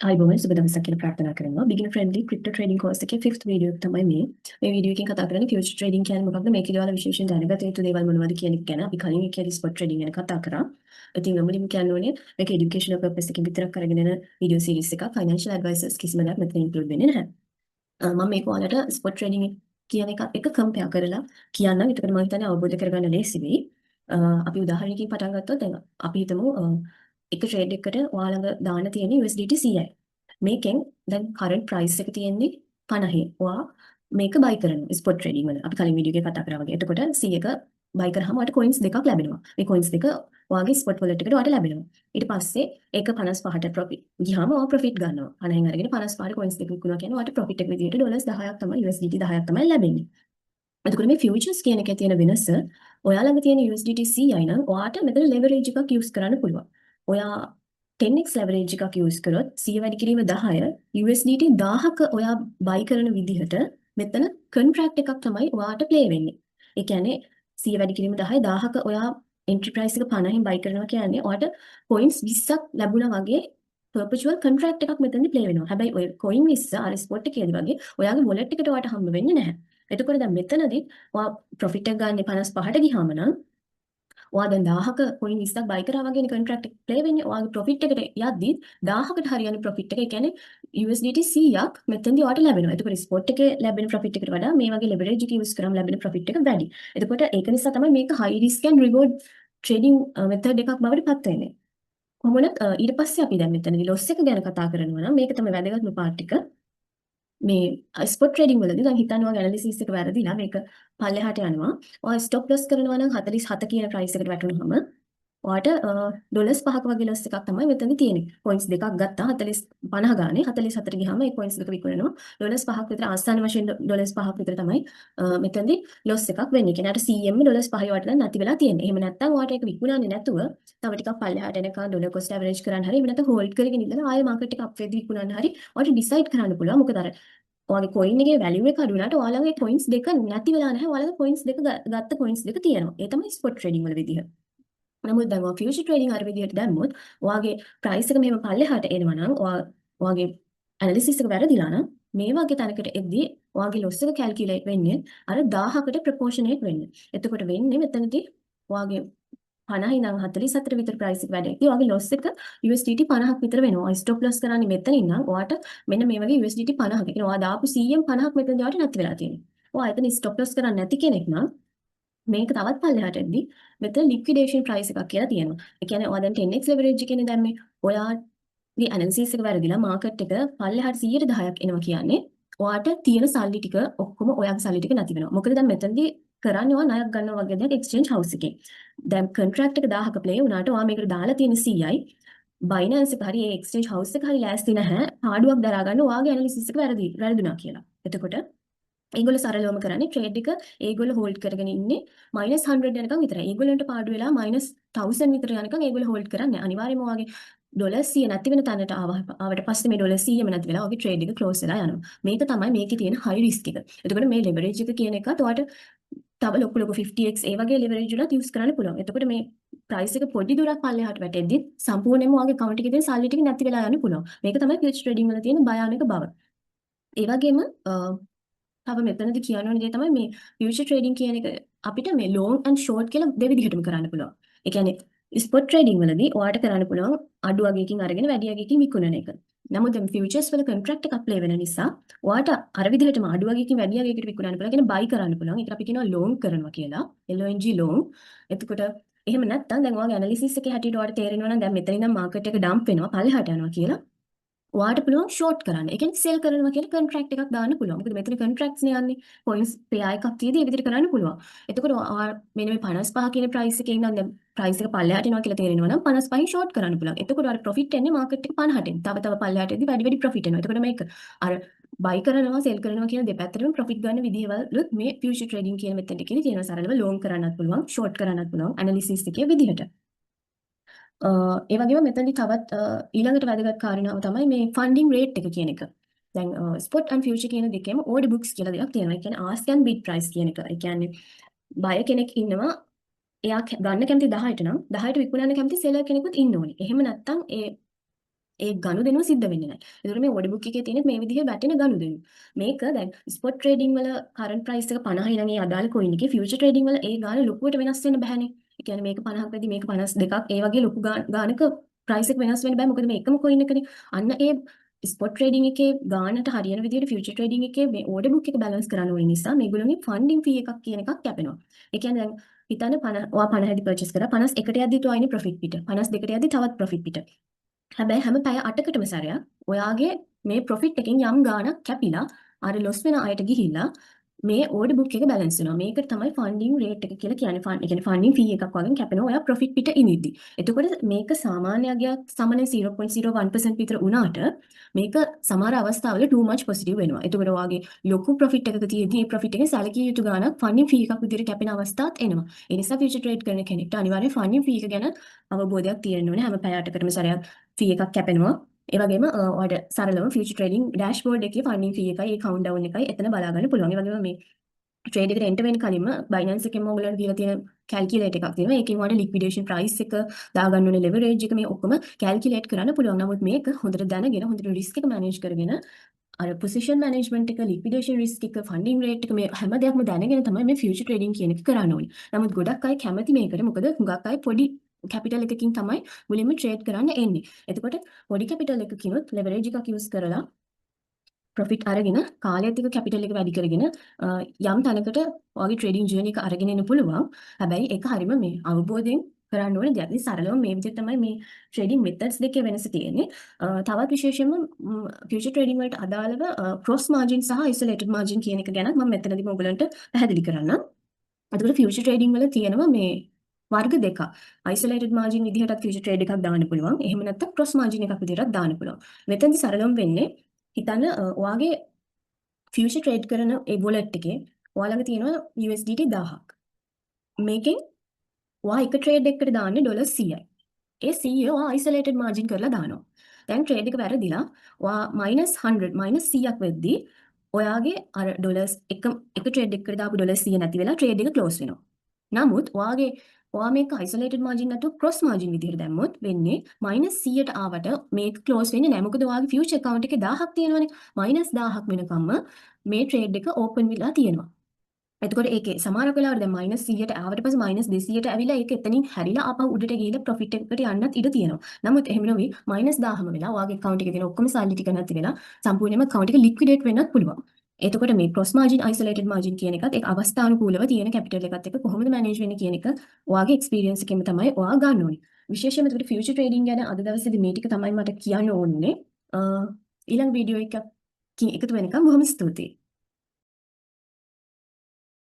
ආයිබෝවන් සුබ දවසක් කියලා ප්‍රාර්ථනා කරනවා. Beginner friendly crypto trading course එකේ 5th video එක තමයි මේ. මේ වීඩියෝ එකෙන් කතා කරන්නේ future trading කියන්නේ මොකක්ද? මේකේ ඔයාලා විශේෂයෙන් දැනගත යුතු දේවල් මොනවද කියන එක ගැන. අපි කලින් එකේදී spot trading ගැන කතා කරා. ඉතින් මුලින්ම කියන්න ඕනේ මේක educational purpose එකකින් විතරක් අරගෙන යන video series එකක්. financial advisors කිසිම දෙයක් මෙතන include වෙන්නේ නැහැ. මම මේක ඔයාලට spot trading කියන එකත් එක්ක compare කරලා කියන්නම්. එතකොට මම හිතන්නේ අවබෝධ කරගන්න ලේසි වෙයි. අපි උදාහරණයකින් පටන් ගත්තොත් දැන් අපි හිතමු එක ට්‍රේඩ් එකකට ඔයාලඟ දාන්න තියෙන USDT 100යි. මේකෙන් දැන් කරන්ට් ප්‍රයිස් එක තියෙන්නේ 50. ඔයා මේක බයි කරනවා ස්පොට් ට්‍රේඩින් වල. අපි කලින් වීඩියෝ එකේ කතා කරා වගේ. එතකොට 100ක බයි කරාම ඔයාලට කොයින්ස් දෙකක් ලැබෙනවා. මේ කොයින්ස් දෙක ඔයාගේ ස්පොට් වොලට් එකට ඔයාලට ලැබෙනවා. ඊට පස්සේ ඒක 55ට ප්‍රොෆිට් ගියාම ඔයා ප්‍රොෆිට් ගන්නවා. 50න් අරගෙන 55ට කොයින්ස් දෙක විකුණනවා කියන්නේ ඔයාලට ප්‍රොෆිට් එක විදිහට ඩොලර්ස් 10ක් තමයි USDT 10ක් තමයි ලැබෙන්නේ. එතකොට මේ ෆියුචර්ස් කියන එකේ තියෙන වෙනස ඔයා ළඟ තියෙන USDT 100යි නම් ඔයාට මෙතන leverage එකක් use කරන්න පුළුවන්. ඔයා 10x leverage එකක් use කරොත් 100 වැඩි කිරීම 10 USDT 1000ක ඔයා buy කරන විදිහට මෙතන contract එකක් තමයි ඔයාට play වෙන්නේ. ඒ කියන්නේ 100 වැඩි කිරීම 10 1000ක ඔයා entry price එක 50න් buy කරනවා කියන්නේ ඔයාට coins 20ක් ලැබුණා වගේ perpetual contract එකක් මෙතනදී play වෙනවා. හැබැයි ඔය coin 20 අර spot එකේදී වගේ ඔයාගේ wallet එකට ඔයාට හම්බ වෙන්නේ නැහැ. එතකොට දැන් මෙතනදී ඔයා ප්‍රොෆිට් එක ගන්න 55ට ගියාම නම් ඔයා දැන් 1000ක coin 20ක් buy කරා වගේනේ contract එක play වෙන්නේ. ඔයාගේ ප්‍රොෆිට් එකට යද්දි 1000කට හරියන ප්‍රොෆිට් එක, ඒ කියන්නේ USDT 100ක් මෙතනදී ඔයාට ලැබෙනවා. එතකොට spot එකේ ලැබෙන ප්‍රොෆිට් එකට වඩා මේ වගේ leverage එක use කරාම ලැබෙන ප්‍රොෆිට් එක වැඩි. එතකොට ඒක නිසා තමයි මේක high risk and reward trading method එකක් බවට පත් වෙන්නේ. කොහොමද ඊට පස්සේ අපි දැන් මෙතනදී loss එක ගැන කතා කරනවා නම් මේක තමයි වැදගත්ම part එක. මේ ස්පොට් ට්‍රේඩින් වලදී දැන් හිතන්න ඔයාගේ ඇනලිසිස් එක වැරදිලා මේක පල්ලෙහාට යනවා. ඔයා ස්ටොප් ලොස් කරනවා නම් 47 කියන ප්‍රයිස් එකට වැටුනහම ඔයාට ඩොලර්ස් 5ක වගේ ලොස් එකක් තමයි මෙතනදී තියෙන්නේ. පොයින්ට්ස් දෙකක් ගත්තා 40 50 ගානේ 44 ගියාම ඒ පොයින්ට්ස් දෙක විකුණනවා. ඩොලර්ස් 5ක් විතර ආසන්න වශයෙන් ඩොලර්ස් 5ක් විතර තමයි මෙතනදී ලොස් එකක් වෙන්නේ. කියන්නේ අර CM ඩොලර්ස් 5 වට දැන් නැති වෙලා තියෙන්නේ. එහෙම නැත්නම් ඔයාට ඒක විකුණන්නේ නැතුව තව ටිකක් පල්ලෙහාට එනකන් ඩොලර් කොස්ට් ඇවරේජ් කරන්න හරි එහෙම නැත්නම් හෝල්ඩ් කරගෙන ඉඳලා ආයෙ මාකට් එක අප් වෙද්දී විකුණන්න හරි ඔයාට ඩිසයිඩ් කරන්න පුළුවන්. මොකද අර ඔයාගේ කොයින් එකේ වැලියු එක අඩු වුණාට ඔයාලගේ කොයින්ස් දෙක නැති වෙලා නැහැ. ඔයාලගේ කොයින්ස් දෙක ගත්ත කොයින්ස් දෙක තියෙනවා. ඒ තමයි ස්පොට් ට්‍රේඩින් වල විදිහ. නමුත් දැන් ඔයා ෆියුචර් ට්‍රේඩින් අර විදිහට දැම්මොත් ඔයාගේ ප්‍රයිස් එක මෙහෙම පල්ලෙහාට එනවා නම් ඔයාගේ ඇනලිසිස් එක වැරදිලා නම් මේ වගේ තැනකට එද්දී ඔයාගේ ලොස් එක කැල්කියුලේට් වෙන්නේ අර 1000කට ප්‍රොපෝෂනේට් වෙන්නේ. එතකොට වෙන්නේ මෙතනදී ඔයාගේ 50 ඉඳන් 44 විතර ප්‍රයිස් එක වැඩි. ඉතින් ඔයාගේ ලොස් එක USDT 50ක් විතර වෙනවා. ස්ටොප් ලොස් කරන්නේ මෙතන ඉඳන් ඔයාට මෙන්න මේ වගේ USDT 50ක. ඒ කියන්නේ ඔයා දාපු 100න් 50ක් මෙතනදී ඔයාට නැති වෙලා තියෙනවා. ඔයා එතන ස්ටොප් ලොස් කරන්නේ නැති කෙනෙක් නම් මේක තවත් පල්ලෙහාට එද්දි මෙතන ලික්විඩේෂන් ප්‍රයිස් එකක් කියලා තියෙනවා. ඒ කියන්නේ ඔයා දැන් 10x leverage එකනේ දැම්මේ. ඔයාගේ ඇනලිසිස් එක වැරදිලා මාකට් එක පල්ලෙහාට 110ක් එනවා කියන්නේ ඔයාට තියෙන සල්ලි ටික ඔක්කොම ඔයාගේ සල්ලි ටික නැති වෙනවා. මොකද දැන් මෙතනදී කරන්නේ ඔයා ණයක් ගන්නවා වගේ දෙයක් එක්ස්චේන්ජ් හවුස් එකේ. දැන් කොන්ට්‍රැක්ට් එක 1000ක ප්ලේ වුණාට ඔයා මේකට දාලා තියෙන 100යි. බයිනන්ස් එක හරි ඒ එක්ස්චේන්ජ් හවුස් එක හරි ලෑස්ති නැහැ. පාඩුවක් දරා ගන්න ඔයාගේ ඇනලිසිස් එක වැරදුනා කියලා. එතකොට ඒගොල්ලෝ සරලවම කරන්නේ ට්‍රේඩ් එක ඒගොල්ලෝ හෝල්ඩ් කරගෙන ඉන්නේ -100 යනකම් විතරයි. ඒගොල්ලන්ට පාඩු වෙලා -1000 විතර යනකම් ඒගොල්ලෝ හෝල්ඩ් කරන්නේ. අනිවාර්යයෙන්ම ඔයාගේ ඩොලර් 100 නැති වෙන තැනට ආවට පස්සේ මේ ඩොලර් 100ම නැති වෙලා ඔයාගේ ට්‍රේඩ් එක ක්ලෝස් වෙලා යනවා. මේක තමයි මේකේ තියෙන හයි රිස්ක් එක. එතකොට මේ ලෙවරේජ් එක කියන එකත් ඔයාට තව ලොකු 50x ඒ වගේ ලෙවරේජ් වලත් යූස් කරන්න පුළුවන්. එතකොට මේ ප්‍රයිස් එක පොඩි දුරක් පල්ලෙහාට වැටෙද්දි සම්පූර්ණයෙන්ම ඔයාගේ account එකේ තියෙන සල්ලි ටික නැති වෙලා යන්න පුළුවන්. මේක තමයි ෆියුචර් ට්‍රේඩින් වල තියෙන භයානක බව. ඒ වගේම තව මෙතනදී කියන්න ඕන දේ තමයි මේ ෆියුචර් ට්‍රේඩින් කියන එක අපිට මේ ලොන්ග් ඇන්ඩ් ෂෝට් කියලා දෙවිදිහටම කරන්න පුළුවන්. ඒ කියන්නේ ස්පොට් ට්‍රේඩින් වලදී ඔයාට කරන්න පුළුවන් අඩු අගයකින් අරගෙන වැඩි අගයකින් විකුණන එක. නමුත් දැන් ෆියුචර්ස් වල කොන්ට්‍රැක්ට් එකක් ප්ලේ වෙන නිසා ඔයාට අර විදිහටම අඩු අගයකින් වැඩි අගයකට විකුණන්න පුළුවන්. කියන්නේ බයි කරන්න පුළුවන්. ඒකට අපි කියනවා ලොන්ග් කරනවා කියලා. LONG long. එතකොට එහෙම නැත්නම් දැන් ඔයාගේ ඇනලිසිස් එකේ හැටියට ඔයාට තේරෙනවා නම් දැන් මෙතන ඉඳන් මාකට් එක ඩම්ප් වෙනවා පල්ලෙහාට යනවා කියලා. ඔයාට පුළුවන් ෂෝට් කරන්න. ඒ කියන්නේ සෙල් කරනවා කියලා කොන්ට්‍රැක්ට් එකක් දාන්න පුළුවන්. මොකද මෙතන කොන්ට්‍රැක්ට්ස් නේ යන්නේ. පොයින්ට්ස් පෙයා එකක් තියදී ඒ විදිහට කරන්න පුළුවන්. එතකොට ඔයා මෙන්න මේ 55 කියන ප්‍රයිස් එකේ ඉඳන් දැන් ප්‍රයිස් එක පල්ලෙහාට එනවා කියලා තේරෙනවා නම් 55න් ෂෝට් කරන්න පුළුවන්. එතකොට අර ප්‍රොෆිට් එන්නේ මාකට් එක 50ට. තව පල්ලෙහාට එද්දි වැඩි ප්‍රොෆිට් එනවා. එතකොට මේක අර බයි කරනවා සෙල් කරනවා කියන දෙපැත්තටම ප්‍රොෆිට් ගන්න විදිහවලුත් මේ ෆියුචර් ට්‍රේඩින් කියන මෙතෙන්ට කියන තියෙනවා. සරලව ලොන්ග් කරන්නත් පුළුවන්, ෂෝට් කරන්නත් පුළුවන් ඇනලිසිස් එකේ විදිහට. ඒ වගේම මෙතනදී තවත් ඊළඟට වැදගත් කාරණාව තමයි මේ ෆන්ඩින් රේට් එක කියන එක. දැන් ස්පොට් ඇන්ඩ් ෆියුචර් කියන දෙකේම ඕඩර් බුක්ස් කියලා දෙයක් තියෙනවා. ඒ කියන්නේ ආස්ක් ඇන්ඩ් බිඩ් ප්‍රයිස් කියන එක. ඒ කියන්නේ බයර් කෙනෙක් ඉන්නවා එයා ගන්න කැමති 10ට නම් 10ට විකුණන්න කැමති සෙලර් කෙනෙකුත් ඉන්න ඕනේ. එහෙම නැත්නම් ඒ ඒ ගනුදෙනුව සිද්ධ වෙන්නේ නැහැ. ඒතකොට මේ ඕඩර් බුක් එකේ තියෙන මේ විදිහේ වැටෙන ගනුදෙනු. මේක දැන් ස්පොට් ට්‍රේඩින් වල කරන්ට් ප්‍රයිස් එක 50යි නම් ඒ අදාළ කොයින් එකේ ෆියුචර් ට්‍රේඩින් වල ඒ ගාන ලොකුවට වෙනස් වෙන්න බෑනේ. ඒ කියන්නේ මේක 50ක් වෙද්දි මේක 52ක් ඒ වගේ ලොකු ගානක ප්‍රයිස් එක වෙනස් වෙන්න බෑ. මොකද මේ එකම කොයින් එකනේ. අන්න ඒ ස්පොට් ට්‍රේඩින් එකේ ගානට හරියන විදිහට ෆියුචර් ට්‍රේඩින් එකේ මේ ඕඩර් බුක් එක බැලන්ස් කරන්න ඕන නිසා මේගොල්ලෝගේ ෆන්ඩින් ෆී එකක් කියන එකක් කැපෙනවා. ඒ කියන්නේ දැන් හිතන්න 50 ඔයා 50 දී පර්චේස් කරා 51ට යද්දි તો ආයිනේ ප්‍රොෆිට් පිට 52ට යද්දි තවත් ප්‍රොෆිට් පිට. හැබැයි හැම පැය 8කටම සැරයක් ඔයාගේ මේ ප්‍රොෆිට් එකෙන් යම් ගාණක් කැපිලා අර ලොස් වෙන අයට ගිහිල්ලා මේ ඕඩර් බුක් එක බැලන්ස් වෙනවා. මේකට තමයි ෆන්ඩින් රේට් එක කියලා කියන්නේ. ඒ කියන්නේ ෆන්ඩින් ෆී එකක් වගේ කැපෙනවා ඔයා ප්‍රොෆිට් පිට ඉනිද්දි. එතකොට මේක සාමාන්‍යයක් සමන 0.01% විතර වුණාට මේක සමහර අවස්ථාවල too much positive වෙනවා. එතකොට ඔයාගේ ලොකු ප්‍රොෆිට් එකක තියෙද්දි මේ ප්‍රොෆිට් එකේ සැලකිය යුතු ගාණක් ෆන්ඩින් ෆී එකක් විදිහට කැපෙන අවස්ථාත් එනවා. ඒ නිසා ෆියුචර් ට්‍රේඩ් කරන කෙනෙක්ට අනිවාර්යයෙන් ෆන්ඩින් ෆී එක ගැන අවබෝධයක් තියෙන්න ඕනේ. හැම පැය 8කටම සැරයක් ෆී එකක් කැපෙනවා. ඒ වගේම ඔයාලට සරලව ෆියුචර් ට්‍රේඩින් ඩෑෂ්බෝඩ් එකේ ෆන්ඩින් ෆී එකයි ඒ කවුන්ට්ඩවුන් එකයි එතන බලා ගන්න පුළුවන්. ඒ වගේම මේ ට්‍රේඩ් එකට එන්ටර් වෙන්න කලින්ම Binance එකෙන්ම ඔයගොල්ලන්ට දීලා තියෙන කැල්කියුලේටර් එකක් තියෙනවා. ඒකෙන් ඔයාලට ලික්විඩේෂන් ප්‍රයිස් එක දාගන්න ඕනේ, ලෙවරේජ් එක මේ ඔක්කොම කැල්කියුලේට් කරන්න පුළුවන්. නමුත් මේක හොඳට දැනගෙන හොඳට රිස්ක් එක මැනේජ් කරගෙන අර පොසිෂන් මැනේජ්මන්ට් එක, ලික්විඩේෂන් රිස්ක් එක, ෆන්ඩින් රේට් එක මේ හැම දෙයක්ම දැනගෙන තමයි මේ ෆියුචර් ට්‍රේඩින් කියන එක කරන්න ඕනේ. නමුත් ගොඩක් අය කැමති මේකට. මොකද හුඟක් අය පොඩි කැපිටල් එකකින් තමයි මුලින්ම ට්‍රේඩ් කරන්න එන්නේ. එතකොට පොඩි කැපිටල් එකකිනුත් ලෙවරේජ් එකක් යූස් කරලා ප්‍රොෆිට් අරගෙන කාලයත් එක්ක කැපිටල් එක වැඩි කරගෙන යම් තැනකට ඔයාගේ ට්‍රේඩින් ජර්නි එක අරගෙන එන්න පුළුවන්. හැබැයි ඒක හරියම මේ අවබෝධයෙන් කරන්න ඕනේ දෙයක්. ඉතින් සරලව මේ විදිහට තමයි මේ ට්‍රේඩින් මෙතඩ්ස් දෙකේ වෙනස තියෙන්නේ. තවත් විශේෂයෙන්ම ෆියුචර් ට්‍රේඩින් වලට අදාළව ක්‍රොස් මාර්ජින් සහ අයිසොලේටඩ් මාර්ජින් කියන එක ගැන මම මෙතනදී ඔයගලන්ට පැහැදිලි කරන්නම්. එතකොට ෆියුචර් ට්‍රේඩින් වල තියෙනවා මේ වර්ග දෙකක්. අයිසොලේටඩ් මාර්ජින් විදිහටත් ෆියුචර් ට්‍රේඩ් එකක් දාන්න පුළුවන්. එහෙම නැත්නම් ක්‍රොස් මාර්ජින් එකක් විදිහටත් දාන්න පුළුවන්. මෙතනදී සරලවම වෙන්නේ හිතන්න ඔයාගේ ෆියුචර් ට්‍රේඩ් කරන ඒ වොලට් එකේ ඔයා ළඟ තියෙනවා USDT 1000ක්. මේකෙන් ඔයා එක ට්‍රේඩ් එකකට දාන්නේ $100යි. ඒ 100 ඔයා අයිසොලේටඩ් මාර්ජින් කරලා දානවා. දැන් ට්‍රේඩ් එක වැරදිලා ඔයා -100 -100ක් වෙද්දී ඔයාගේ අර ඩොලර්ස් එක ට්‍රේඩ් එකකට දාපු $100 නැති වෙලා ට්‍රේඩ් එක ක්ලෝස් වෙනවා. නමුත් ඔයා මේක අයිසොලේටඩ් මාර්ජින් නැතුව ක්‍රොස් මාර්ජින් විදිහට දැම්මොත් වෙන්නේ -100ට ආවට මේක ක්ලෝස් වෙන්නේ නැහැ. මොකද ඔයාගේ ෆියුචර් account එකේ 1000ක් තියෙනවනේ. -1000ක් වෙනකම්ම මේ ට්‍රේඩ් එක ඕපන් වෙලා තියෙනවා. එතකොට ඒකේ සමහරක් වෙලාවට දැන් -100ට ආවට පස්සේ -200ට ඇවිල්ලා ඒක එතනින් හැරිලා ආපහු උඩට ගිහිල්ලා ප්‍රොෆිට් එකකට යන්නත් ඉඩ තියෙනවා. නමුත් එහෙම නෙවෙයි -1000ම වෙලා ඔයාගේ account එකේ තියෙන ඔක්කොම සල්ලි ටික නැති වෙලා සම්පූර්ණයෙන්ම account එක liquidate වෙන්නත් පුළුවන්. එතකොට මේ cross margin isolated margin කියන එකත් ඒක අවස්ථානුකූලව තියෙන capital එකත් එක්ක කොහොමද manage වෙන්නේ කියන එක ඔයාගේ experience එකෙන් තමයි ඔයා ගන්න ඕනේ. විශේෂයෙන්ම එතකොට future trading ගැන අද දවසේදී මේ ටික තමයි මට කියන්න ඕනේ. ඊළඟ වීඩියෝ එකකින් එකතු වෙනකම් බොහොම ස්තුතියි.